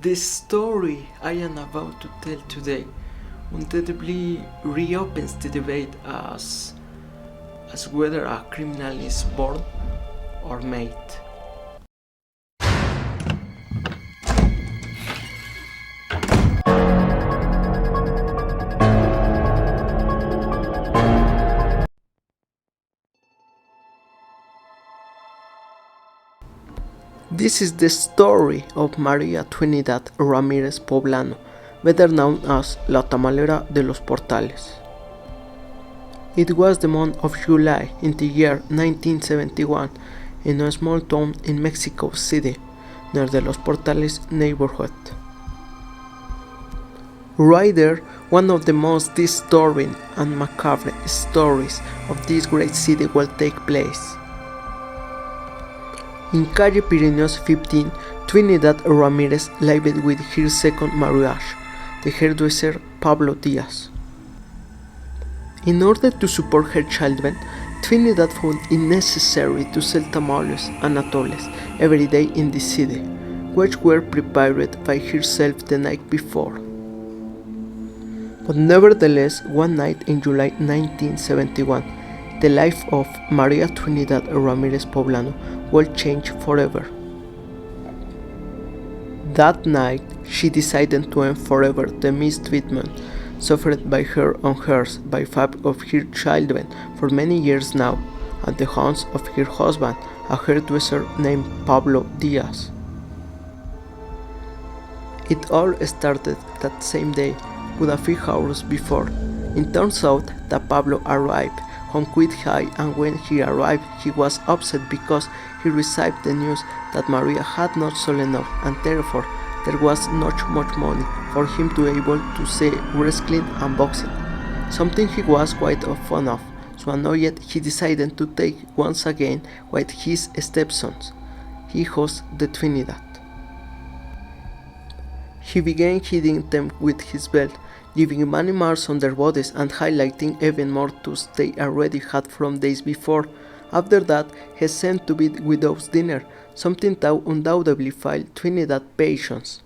The story I am about to tell today undoubtedly reopens the debate as whether a criminal is born or made. This is the story of María Trinidad Ramirez Poblano, better known as La Tamalera de los Portales. It was the month of July in the year 1971 in a small town in Mexico City, near the Los Portales neighborhood. Right there, one of the most disturbing and macabre stories of this great city will take place. In Calle Pirineos 15, Trinidad Ramirez lived with her second marriage, the hairdresser Pablo Diaz. In order to support her children, Trinidad found it necessary to sell tamales and atoles every day in the city, which were prepared by herself the night before. But nevertheless, one night in July 1971, the life of María Trinidad Ramirez Poblano will change forever. That night, she decided to end forever the mistreatment suffered by her and hers by five of her children for many years now at the hands of her husband, a hairdresser named Pablo Diaz. It all started that same day, with a few hours before. It turns out that Pablo arrived home quite high, and when he arrived he was upset because he received the news that Maria had not sold enough, and therefore there was not much money for him to be able to see wrestling and boxing, something he was quite fond of. So annoyed, he decided to take once again with his stepsons. He hosts the Trinidad. He began hitting them with his belt, leaving many marks on their bodies and highlighting even more tools they already had from days before. After that, he sent to be widow's dinner, something that undoubtedly failed Trinidad's patience.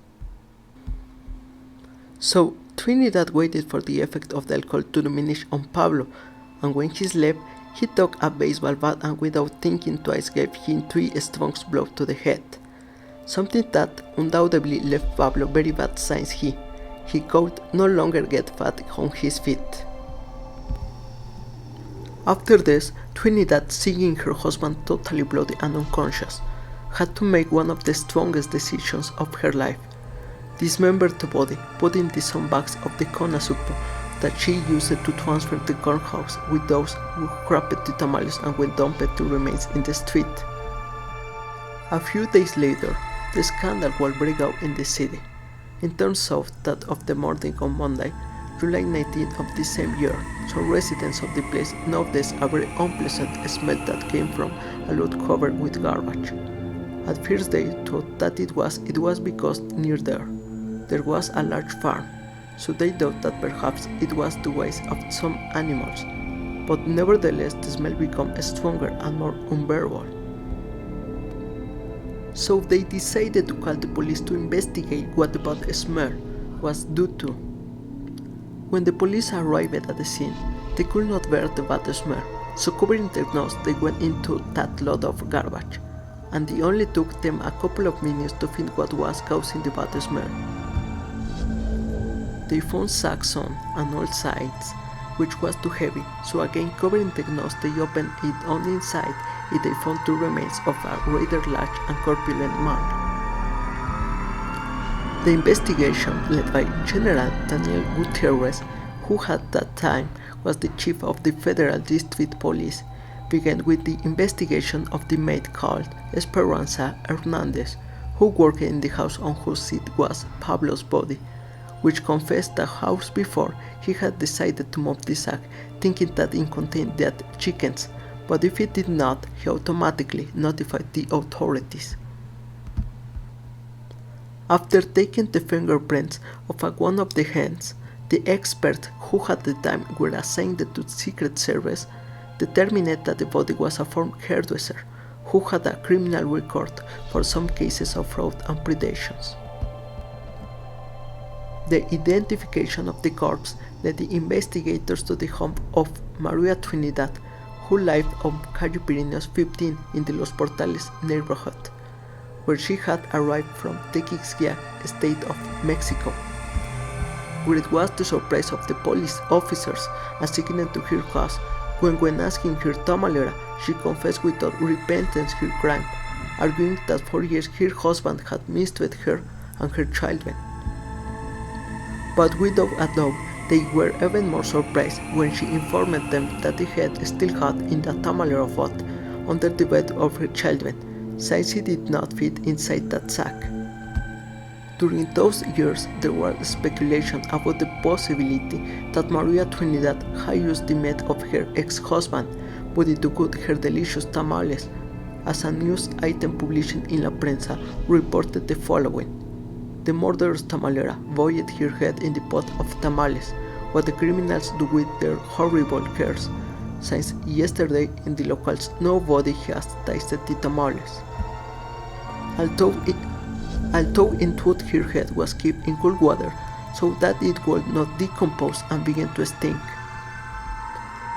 So Trinidad waited for the effect of the alcohol to diminish on Pablo, and when he slept, he took a baseball bat and without thinking twice gave him 3 strong blows to the head, something that undoubtedly left Pablo very bad signs. He could no longer get fat on his feet. After this, Trinidad, seeing her husband totally bloody and unconscious, had to make one of the strongest decisions of her life: dismember the body, put in the sandbags of the corn soup that she used to transfer the cornhusks with those who grabbed the tamales and went dumped the remains in the street. A few days later, the scandal will break out in the city. It turns out that of the morning on Monday, July 19th of the same year, some residents of the place noticed a very unpleasant smell that came from a lot covered with garbage. At first they thought that it was because near there was a large farm, so they thought that perhaps it was the waste of some animals, but nevertheless the smell became stronger and more unbearable. So they decided to call the police to investigate what the bad smell was due to. When the police arrived at the scene, they could not bear the bad smell, so covering their nose they went into that lot of garbage, and it only took them a couple of minutes to find what was causing the bad smell. They found sacks on all sides, which was too heavy, so again covering the nose they opened it on inside. They found 2 remains of a rather large and corpulent man. The investigation, led by General Daniel Gutierrez, who at that time was the chief of the Federal District Police, began with the investigation of the maid called Esperanza Hernandez, who worked in the house on whose seat was Pablo's body, which confessed that hours before he had decided to move the sack, thinking that it contained dead chickens, but if it did not, he automatically notified the authorities. After taking the fingerprints of one of the hens, the experts who at the time were assigned to the Secret Service determined that the body was a former hairdresser who had a criminal record for some cases of fraud and predations. The identification of the corpse led the investigators to the home of Maria Trinidad, who lived on Calle Pirineos 15 in the Los Portales neighborhood, where she had arrived from Tequixquiac, state of Mexico, where it was the surprise of the police officers assigned to her cause when asking her tamalera, she confessed without repentance her crime, arguing that for years her husband had mistreated her and her children. But without a doubt, they were even more surprised when she informed them that the head still had in the tamalera pot under the bed of her children, since he did not fit inside that sack. During those years, there was speculation about the possibility that Maria Trinidad had used the meat of her ex-husband body to cook her delicious tamales, as a news item published in La Prensa reported the following: the murderous tamalera boiled her head in the pot of tamales, what the criminals do with their horrible cares. Since yesterday in the locals nobody has tasted the tamales. Although in truth her head was kept in cold water so that it would not decompose and begin to stink.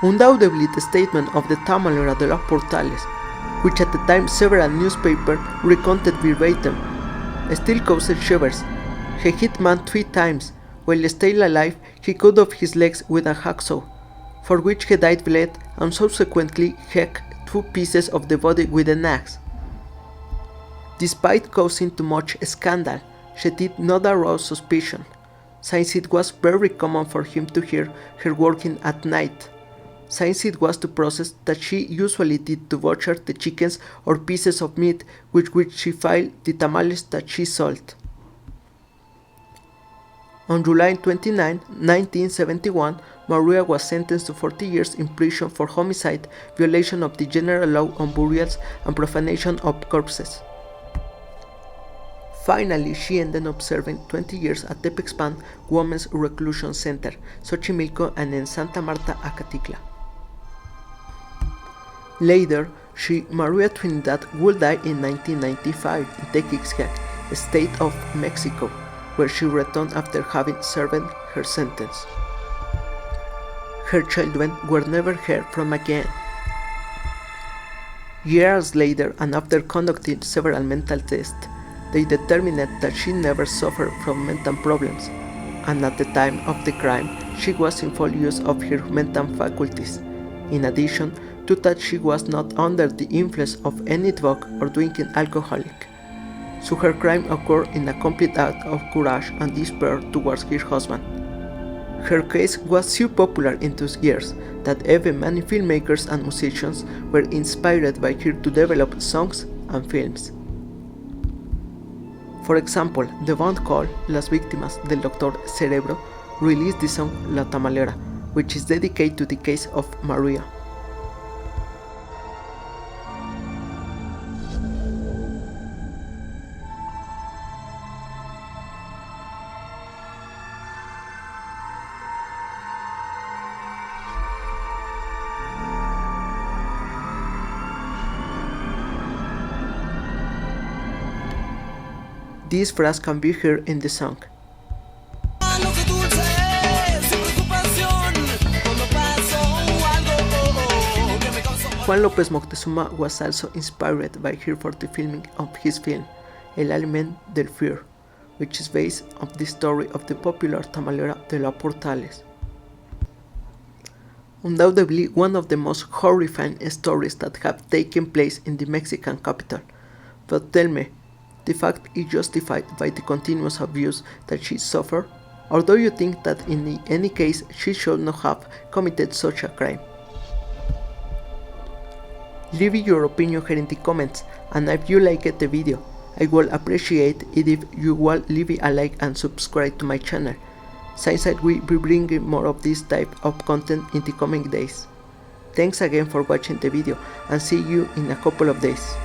Undoubtedly the statement of the tamalera de los Portales, which at the time several newspapers recounted verbatim, still caused shivers. He hit man 3 times. While still alive, he cut off his legs with a hacksaw, for which he died bled, and subsequently hacked 2 pieces of the body with an axe. Despite causing too much scandal, she did not arouse suspicion, since it was very common for him to hear her working at night, since it was the process that she usually did to butcher the chickens or pieces of meat with which she filed the tamales that she sold. On July 29, 1971, Maria was sentenced to 40 years in prison for homicide, violation of the general law on burials, and profanation of corpses. Finally, she ended up serving 20 years at Tepexpan Women's Reclusion Center, Xochimilco, and in Santa Marta, Acatitla. Later, Maria Trinidad would die in 1995 in Tequixquiac, state of Mexico, where she returned after having served her sentence. Her children were never heard from again. Years later, and after conducting several mental tests, they determined that she never suffered from mental problems, and at the time of the crime, she was in full use of her mental faculties, in addition to that she was not under the influence of any drug or drinking alcoholic. So her crime occurred in a complete act of courage and despair towards her husband. Her case was so popular in those years that even many filmmakers and musicians were inspired by her to develop songs and films. For example, the band called Las Víctimas del Dr. Cerebro released the song La Tamalera, which is dedicated to the case of Maria. This phrase can be heard in the song. Juan López Moctezuma was also inspired by her for the filming of his film El Aliment del Fear, which is based on the story of the popular tamalera de los Portales. Undoubtedly one of the most horrifying stories that have taken place in the Mexican capital. But tell me, the fact is justified by the continuous abuse that she suffered, or do you think that in any case she should not have committed such a crime? Leave your opinion here in the comments, and if you liked the video, I will appreciate it if you will leave a like and subscribe to my channel, since I will be bringing more of this type of content in the coming days. Thanks again for watching the video, and see you in a couple of days.